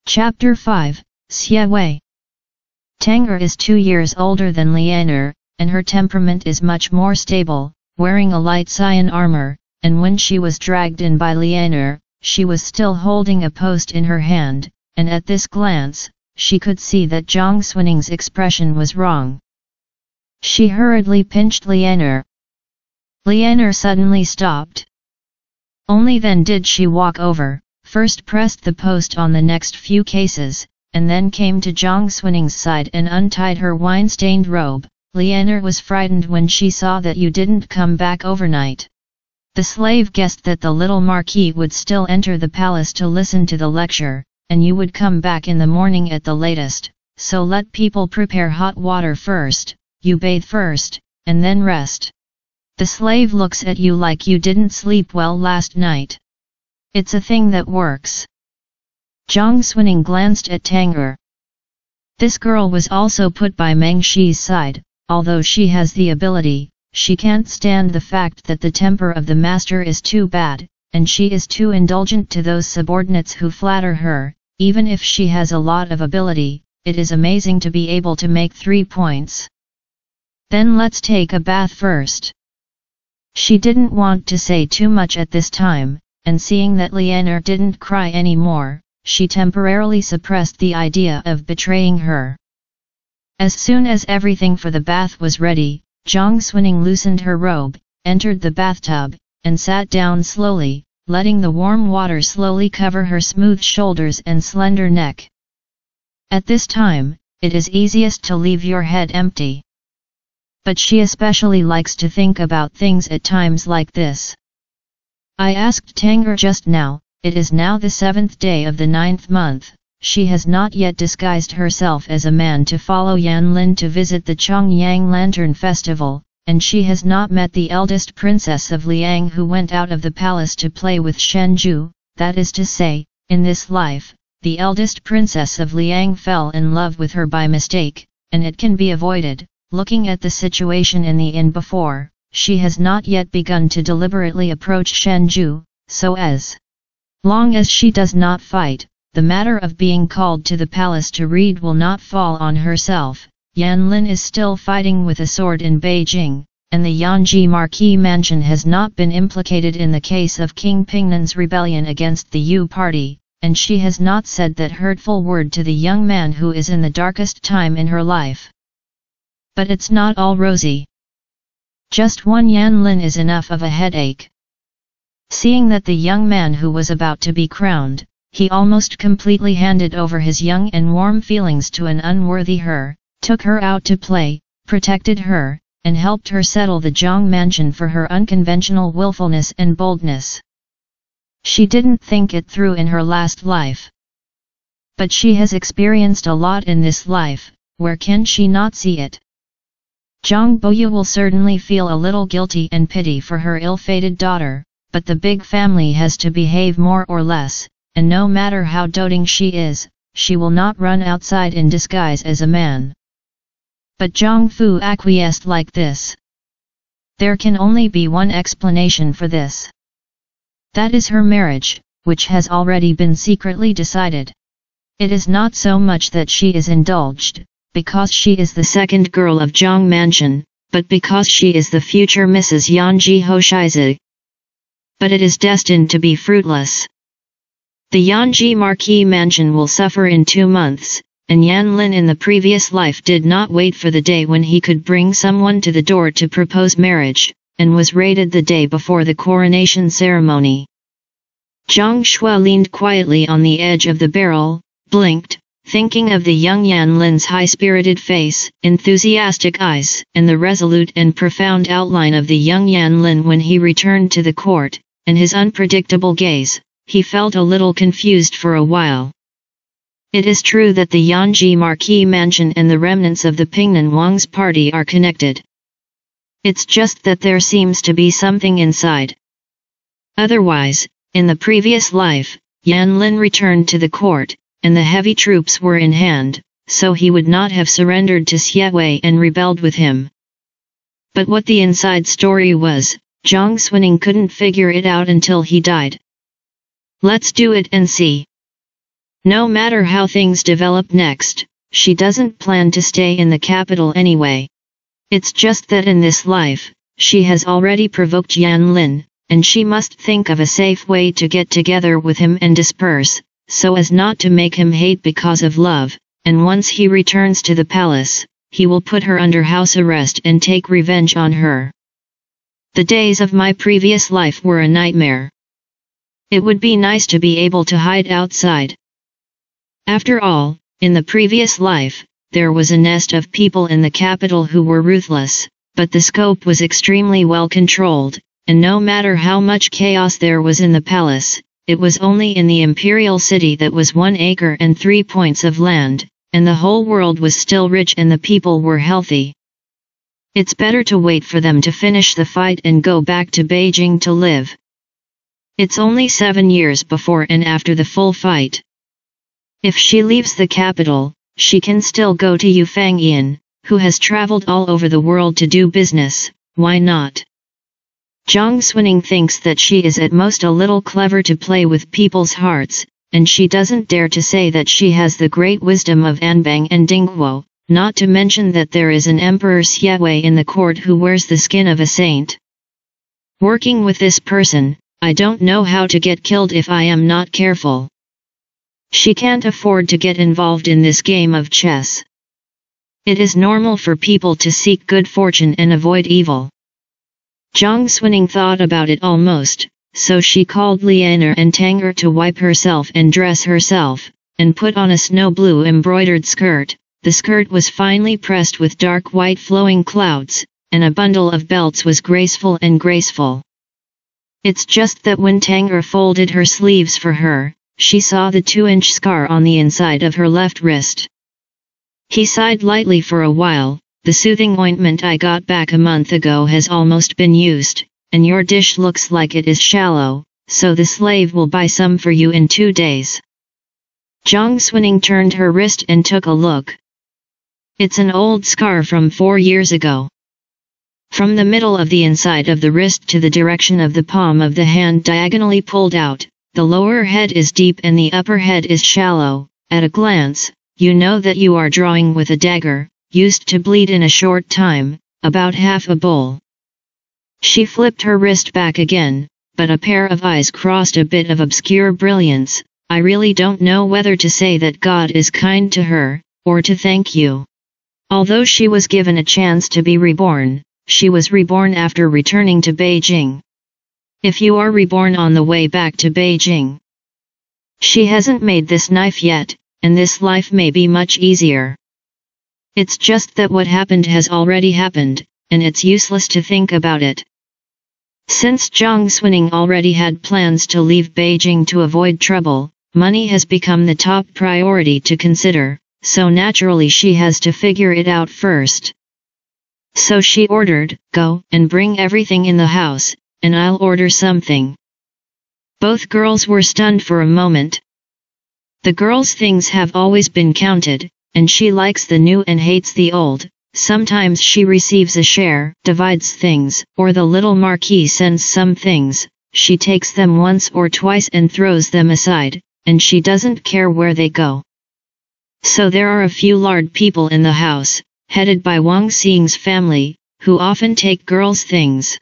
Chapter 5, Xie Wei. Tang'er is 2 years older than Lianer, and her temperament is much more stable, wearing a light cyan armor, and when she was dragged in by Lianer, she was still holding a post in her hand, and at this glance, she could see that Zhang Xunning's expression was wrong. She hurriedly pinched Lianer. Lianer suddenly stopped. Only then did she walk over, first pressed the post on the next few cases, and then came to Zhang Xunning's side and untied her wine-stained robe. Lianer was frightened when she saw that you didn't come back overnight. The slave guessed that the little marquis would still enter the palace to listen to the lecture, and you would come back in the morning at the latest, so let people prepare hot water first, you bathe first, and then rest. The slave looks at you like you didn't sleep well last night. It's a thing that works. Zhang Xuning glanced at Tang'er. This girl was also put by Meng Shi's side. Although she has the ability, she can't stand the fact that the temper of the master is too bad, and she is too indulgent to those subordinates who flatter her. Even if she has a lot of ability, it is amazing to be able to make 3 points. Then let's take a bath first. She didn't want to say too much at this time, and seeing that Lianer didn't cry anymore, she temporarily suppressed the idea of betraying her. As soon as everything for the bath was ready, Zhang Xuning loosened her robe, entered the bathtub, and sat down slowly, letting the warm water slowly cover her smooth shoulders and slender neck. At this time, it is easiest to leave your head empty. But she especially likes to think about things at times like this. I asked Tang'er just now, it is now the 7th day of the 9th month. She has not yet disguised herself as a man to follow Yan Lin to visit the Chongyang Lantern Festival, and she has not met the eldest princess of Liang who went out of the palace to play with Shenju. That is to say, in this life, the eldest princess of Liang fell in love with her by mistake, and it can be avoided. Looking at the situation in the inn before, she has not yet begun to deliberately approach Shenju, so as long as she does not fight, the matter of being called to the palace to read will not fall on herself. Yan Lin is still fighting with a sword in Beijing, and the Yanji Marquis mansion has not been implicated in the case of King Pingnan's rebellion against the Yu party, and she has not said that hurtful word to the young man who is in the darkest time in her life. But it's not all rosy. Just one Yan Lin is enough of a headache. Seeing that the young man who was about to be crowned, he almost completely handed over his young and warm feelings to an unworthy her, took her out to play, protected her, and helped her settle the Zhang mansion for her unconventional willfulness and boldness. She didn't think it through in her last life. But she has experienced a lot in this life, where can she not see it? Zhang Boyu will certainly feel a little guilty and pity for her ill-fated daughter, but the big family has to behave more or less. And no matter how doting she is, she will not run outside in disguise as a man. But Zhang Fu acquiesced like this. There can only be one explanation for this. That is her marriage, which has already been secretly decided. It is not so much that she is indulged, because she is the second girl of Zhang Mansion, but because she is the future Mrs. Yanji Hoshizhe. But it is destined to be fruitless. The Yanji Marquis mansion will suffer in 2 months, and Yan Lin in the previous life did not wait for the day when he could bring someone to the door to propose marriage, and was raided the day before the coronation ceremony. Zhang Shuo leaned quietly on the edge of the barrel, blinked, thinking of the young Yan Lin's high-spirited face, enthusiastic eyes, and the resolute and profound outline of the young Yan Lin when he returned to the court, and his unpredictable gaze. He felt a little confused for a while. It is true that the Yanji Marquis mansion and the remnants of the Pingnan Wang's party are connected. It's just that there seems to be something inside. Otherwise, in the previous life, Yan Lin returned to the court, and the heavy troops were in hand, so he would not have surrendered to Xie Wei and rebelled with him. But what the inside story was, Zhang Xuning couldn't figure it out until he died. Let's do it and see. No matter how things develop next, she doesn't plan to stay in the capital anyway. It's just that in this life, she has already provoked Yan Lin, and she must think of a safe way to get together with him and disperse, so as not to make him hate because of love, and once he returns to the palace, he will put her under house arrest and take revenge on her. The days of my previous life were a nightmare. It would be nice to be able to hide outside. After all, in the previous life, there was a nest of people in the capital who were ruthless, but the scope was extremely well controlled, and no matter how much chaos there was in the palace, it was only in the imperial city that was 1 acre and 3 points of land, and the whole world was still rich and the people were healthy. It's better to wait for them to finish the fight and go back to Beijing to live. It's only 7 years before and after the full fight. If she leaves the capital, she can still go to Yu Fangyan, who has traveled all over the world to do business. Why not? Zhang Xuning thinks that she is at most a little clever to play with people's hearts, and she doesn't dare to say that she has the great wisdom of Anbang and Dingguo, not to mention that there is an Emperor Xue in the court who wears the skin of a saint. Working with this person, I don't know how to get killed if I am not careful. She can't afford to get involved in this game of chess. It is normal for people to seek good fortune and avoid evil. Zhang Xuning thought about it almost, so she called Lianer and Tanger to wipe herself and dress herself, and put on a snow blue embroidered skirt. The skirt was finely pressed with dark white flowing clouds, and a bundle of belts was graceful and graceful. It's just that when Tanger folded her sleeves for her, she saw the 2-inch scar on the inside of her left wrist. He sighed lightly for a while. The soothing ointment I got back a month ago has almost been used, and your dish looks like it is shallow, so the slave will buy some for you in 2 days. Zhang Xuning turned her wrist and took a look. It's an old scar from 4 years ago. From the middle of the inside of the wrist to the direction of the palm of the hand diagonally pulled out, the lower head is deep and the upper head is shallow. At a glance, you know that you are drawing with a dagger, used to bleed in a short time, about half a bowl. She flipped her wrist back again, but a pair of eyes crossed a bit of obscure brilliance. I really don't know whether to say that God is kind to her, or to thank you. Although she was given a chance to be reborn, she was reborn after returning to Beijing. If you are reborn on the way back to Beijing. She hasn't made this knife yet, and this life may be much easier. It's just that what happened has already happened, and it's useless to think about it. Since Zhang Xuning already had plans to leave Beijing to avoid trouble, money has become the top priority to consider, so naturally she has to figure it out first. So she ordered, "Go and bring everything in the house, and I'll order something." Both girls were stunned for a moment. The girl's things have always been counted, and she likes the new and hates the old. Sometimes she receives a share, divides things, or the little Marquis sends some things, she takes them once or twice and throws them aside, and she doesn't care where they go. So there are a few lard people in the house, headed by Wang Xing's family, who often take girls' things.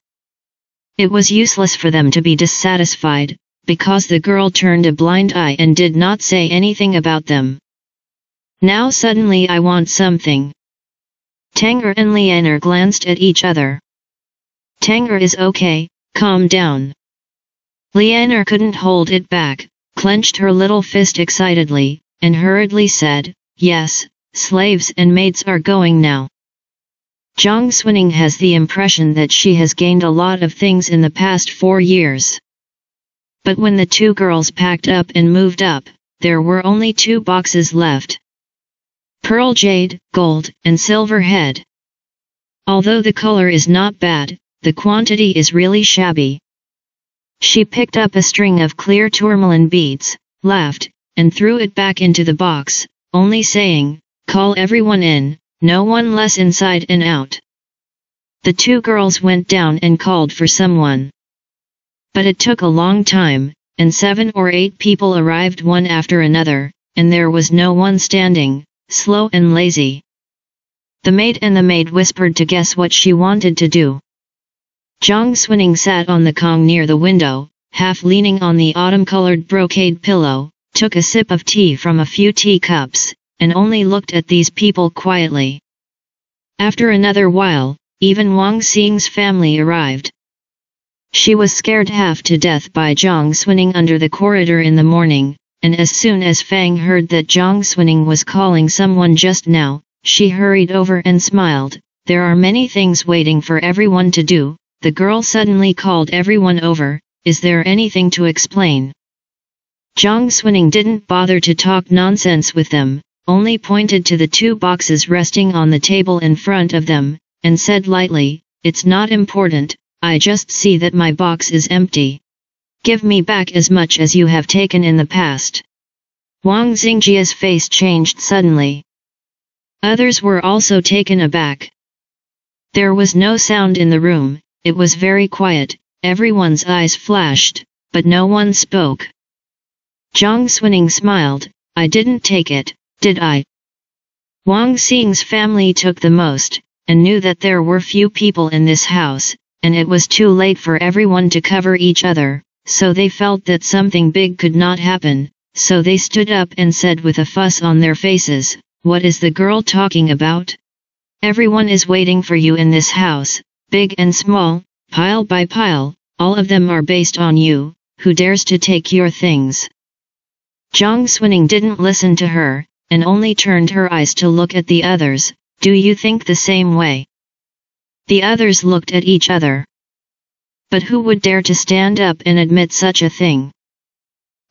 It was useless for them to be dissatisfied, because the girl turned a blind eye and did not say anything about them. Now suddenly I want something. Tanger and Lianer glanced at each other. Tanger is okay, calm down. Lianer couldn't hold it back, clenched her little fist excitedly, and hurriedly said, "Yes, slaves and maids are going now." Zhang Xuning has the impression that she has gained a lot of things in the past 4 years. But when the two girls packed up and moved up, there were only 2 boxes left. Pearl jade, gold, and silver head. Although the color is not bad, the quantity is really shabby. She picked up a string of clear tourmaline beads, laughed, and threw it back into the box, only saying, "Call everyone in, no one less inside and out." The 2 girls went down and called for someone. But it took a long time, and 7 or 8 people arrived one after another, and there was no one standing, slow and lazy. The maid whispered to guess what she wanted to do. Jiang Xuning sat on the kong near the window, half leaning on the autumn-colored brocade pillow, took a sip of tea from a few teacups, and only looked at these people quietly. After another while, even Wang Xing's family arrived. She was scared half to death by Jiang Xuning under the corridor in the morning, and as soon as Fang heard that Jiang Xuning was calling someone just now, she hurried over and smiled. There are many things waiting for everyone to do. The girl suddenly called everyone over. Is there anything to explain? Jiang Xuning didn't bother to talk nonsense with them, only pointed to the two boxes resting on the table in front of them, and said lightly, "It's not important, I just see that my box is empty. Give me back as much as you have taken in the past." Wang Xingjia's face changed suddenly. Others were also taken aback. There was no sound in the room, it was very quiet, everyone's eyes flashed, but no one spoke. Jiang Xuning smiled, "I didn't take it, did I?" Wang Xing's family took the most, and knew that there were few people in this house, and it was too late for everyone to cover each other, so they felt that something big could not happen, so they stood up and said with a fuss on their faces, "What is the girl talking about? Everyone is waiting for you in this house, big and small, pile by pile, all of them are based on you, who dares to take your things?" Jiang Xuning didn't listen to her, and only turned her eyes to look at the others. "Do you think the same way?" The others looked at each other. But who would dare to stand up and admit such a thing?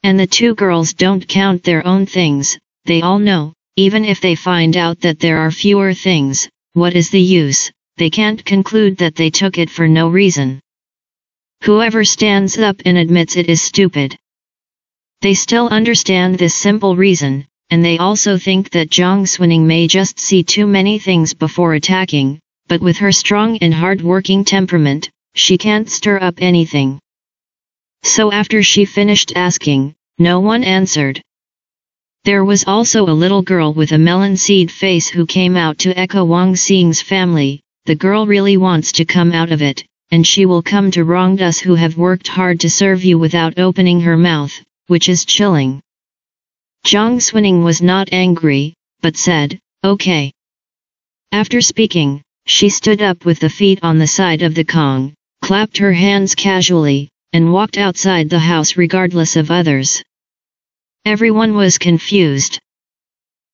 And the two girls don't count their own things, they all know, even if they find out that there are fewer things, what is the use? They can't conclude that they took it for no reason. Whoever stands up and admits it is stupid. They still understand this simple reason, and they also think that Jiang Xuning may just see too many things before attacking, but with her strong and hard-working temperament, she can't stir up anything. So after she finished asking, no one answered. There was also a little girl with a melon seed face who came out to echo Wang Xing's family. The girl really wants to come out of it, and she will come to wrong us who have worked hard to serve you without opening her mouth, which is chilling. Jiang Xuning was not angry, but said, "Okay." After speaking, she stood up with the feet on the side of the kong, clapped her hands casually, and walked outside the house regardless of others. Everyone was confused.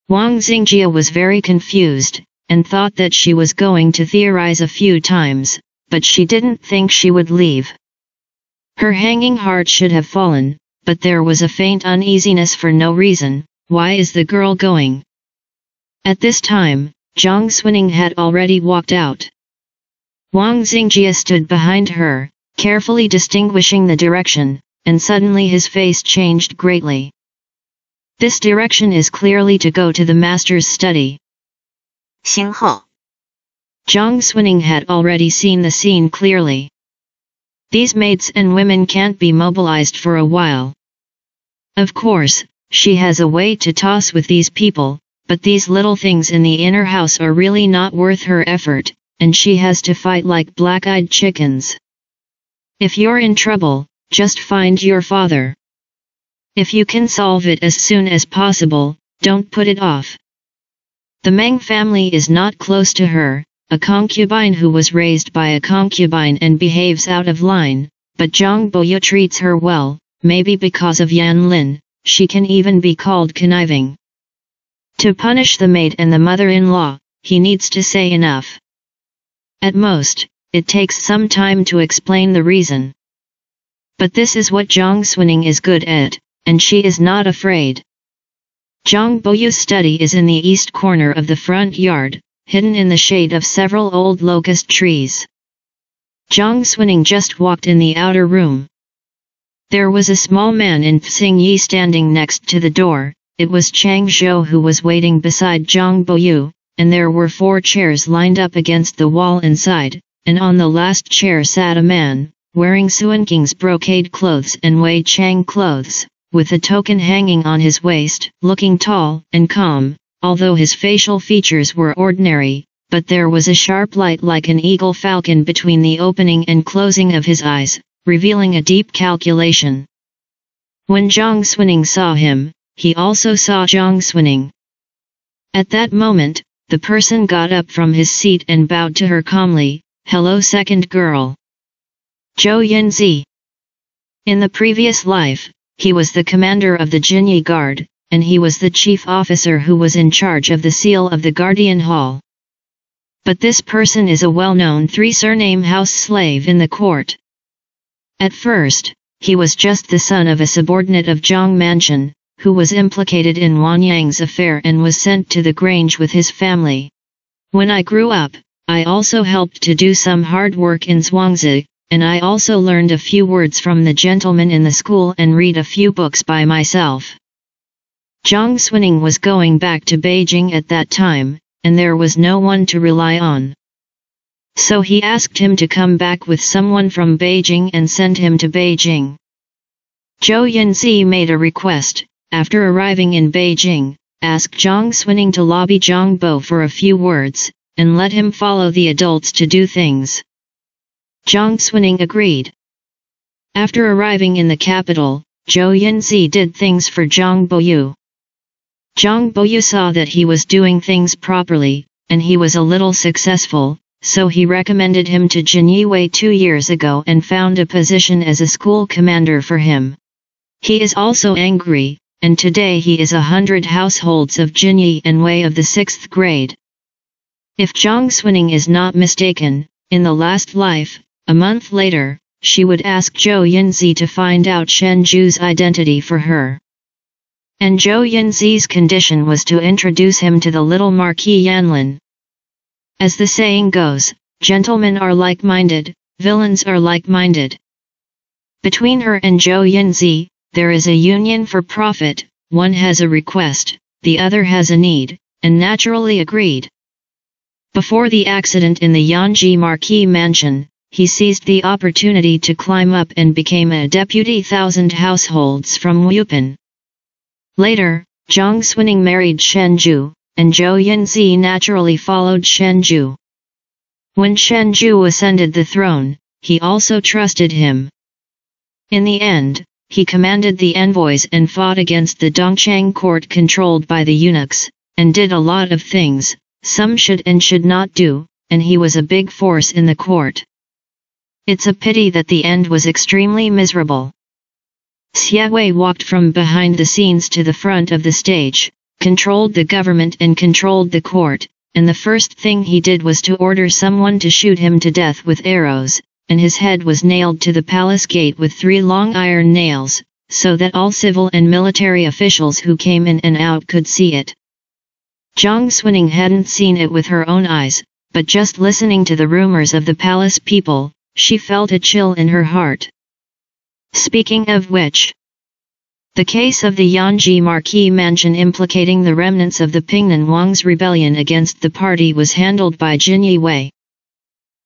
Wang Xingjia was very confused, and thought that she was going to theorize a few times, but she didn't think she would leave. Her hanging heart should have fallen, but there was a faint uneasiness for no reason. Why is the girl going? At this time, Jiang Xuning had already walked out. Wang Xingjia stood behind her, carefully distinguishing the direction, and suddenly his face changed greatly. This direction is clearly to go to the master's study. 星后 Jiang Xuning had already seen the scene clearly. These maids and women can't be mobilized for a while. Of course, she has a way to toss with these people, but these little things in the inner house are really not worth her effort, and she has to fight like black-eyed chickens. If you're in trouble, just find your father. If you can solve it as soon as possible, don't put it off. The Meng family is not close to her, a concubine who was raised by a concubine and behaves out of line, but Zhang Boyu treats her well, maybe because of Yan Lin, she can even be called conniving. To punish the maid and the mother-in-law, he needs to say enough. At most, it takes some time to explain the reason. But this is what Jiang Xuning is good at, and she is not afraid. Zhang Boyu's study is in the east corner of the front yard, hidden in the shade of several old locust trees. Jiang Xuning just walked in the outer room. There was a small man in Xingyi standing next to the door. It was Chang Zhou who was waiting beside Zhang Boyu, and there were 4 chairs lined up against the wall inside, and on the last chair sat a man, wearing Suan King's brocade clothes and Wei Chang clothes, with a token hanging on his waist, looking tall and calm, although his facial features were ordinary, but there was a sharp light like an eagle falcon between the opening and closing of his eyes, revealing a deep calculation. When Zhang Xuning saw him, he also saw Zhang Xuning. At that moment, the person got up from his seat and bowed to her calmly, "Hello, second girl." Zhou Yunzi. In the previous life, he was the commander of the Jinyi Guard, and he was the chief officer who was in charge of the seal of the Guardian Hall. But this person is a well-known three-surname house slave in the court. At first, he was just the son of a subordinate of Zhang Mansion, who was implicated in Wan Yang's affair and was sent to the Grange with his family. When I grew up, I also helped to do some hard work in Zhuangzi, and I also learned a few words from the gentleman in the school and read a few books by myself. Zhang Xuning was going back to Beijing at that time, and there was no one to rely on. So he asked him to come back with someone from Beijing and send him to Beijing. Zhou Yunzi made a request, after arriving in Beijing, asked Zhang Xuning to lobby Zhang Bo for a few words, and let him follow the adults to do things. Zhang Xuning agreed. After arriving in the capital, Zhou Yunzi did things for Zhang Boyu. Zhang Boyu saw that he was doing things properly, and he was a little successful, so he recommended him to Jin Yiwei 2 years ago and found a position as a school commander for him. He is also angry, and today he is 100 households of Jinyi and Wei of the 6th grade. If Zhang Xuning is not mistaken, in the last life, a month later, she would ask Zhou Yunzi to find out Shen Zhu's identity for her. And Zhou Yunzi's condition was to introduce him to the little Marquis Yanlin. As the saying goes, gentlemen are like-minded, villains are like-minded. Between her and Zhou Yunzi, there is a union for profit, one has a request, the other has a need, and naturally agreed. Before the accident in the Yanji Marquis mansion, he seized the opportunity to climb up and became a deputy 1,000 households from Wupin. Later, Zhang Xuning married Shen Zhu, and Zhou Yunzi naturally followed Shen Zhu. When Shen Zhu ascended the throne, he also trusted him. In the end, he commanded the envoys and fought against the Dongchang court controlled by the eunuchs, and did a lot of things, some should and should not do, and he was a big force in the court. It's a pity that the end was extremely miserable. Xie Wei walked from behind the scenes to the front of the stage, controlled the government and controlled the court, and the first thing he did was to order someone to shoot him to death with arrows, and his head was nailed to the palace gate with 3 long iron nails, so that all civil and military officials who came in and out could see it. Zhang Xuning hadn't seen it with her own eyes, but just listening to the rumors of the palace people, she felt a chill in her heart. Speaking of which, the case of the Yanji Marquis mansion implicating the remnants of the Pingnan Wang's rebellion against the party was handled by Jin Yiwei.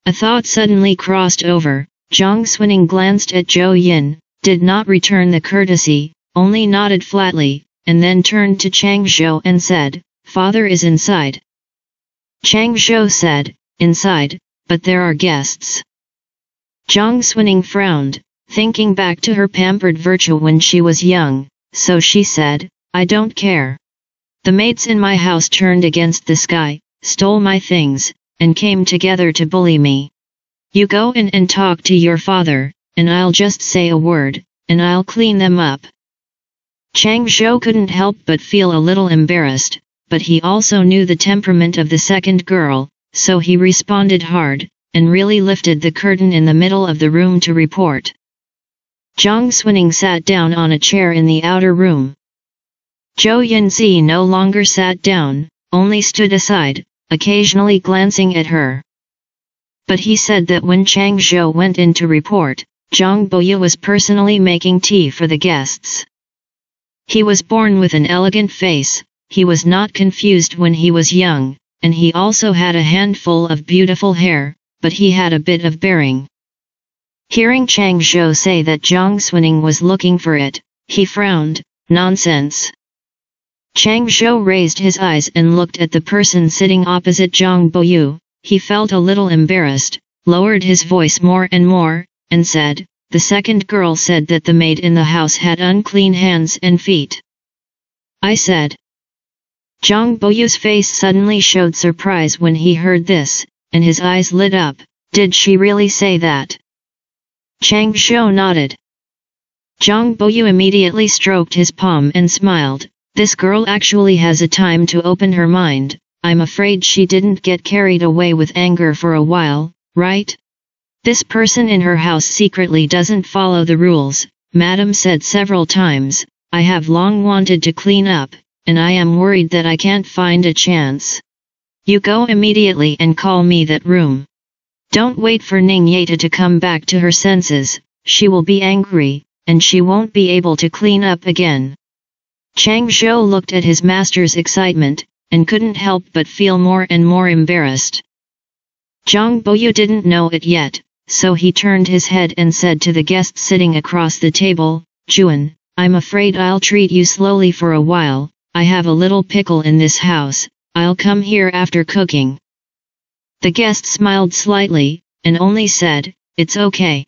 A thought suddenly crossed over. Zhang Xuning glanced at Zhou Yin, did not return the courtesy, only nodded flatly, and then turned to Chang Zhou and said, "Father is inside." Chang Zhou said, "Inside, but there are guests." Zhang Xuning frowned, thinking back to her pampered virtue when she was young, so she said, "I don't care. The maids in my house turned against the sky, stole my things, and came together to bully me. You go in and talk to your father, and I'll just say a word, and I'll clean them up." Chang Zhou couldn't help but feel a little embarrassed, but he also knew the temperament of the second girl, so he responded hard, and really lifted the curtain in the middle of the room to report. Zhang Xuning sat down on a chair in the outer room. Zhou Yunzi no longer sat down, only stood aside, occasionally glancing at her. But he said that when Chang Zhou went in to report, Zhang Boyu was personally making tea for the guests. He was born with an elegant face, he was not confused when he was young, and he also had a handful of beautiful hair, but he had a bit of bearing. Hearing Chang Zhou say that Zhang Xuning was looking for it, He frowned. Nonsense. Chang Zhou raised his eyes and looked at the person sitting opposite Zhang Boyu. He felt a little embarrassed, lowered his voice more and more, and said, "The second girl said that the maid in the house had unclean hands and feet." I said. Zhang Boyu's face suddenly showed surprise when he heard this, and his eyes lit up. Did she really say that? Chang Zhou nodded. Zhang Boyu immediately stroked his palm and smiled. This girl actually has a time to open her mind. I'm afraid she didn't get carried away with anger for a while, right? This person in her house secretly doesn't follow the rules, Madam said several times. I have long wanted to clean up, and I am worried that I can't find a chance. You go immediately and call me that room. Don't wait for Ning Yata to come back to her senses, she will be angry, and she won't be able to clean up again. Chang Zhou looked at his master's excitement, and couldn't help but feel more and more embarrassed. Zhang Boyu didn't know it yet, so he turned his head and said to the guest sitting across the table, Juan, I'm afraid I'll treat you slowly for a while, I have a little pickle in this house, I'll come here after cooking. The guest smiled slightly, and only said, it's okay.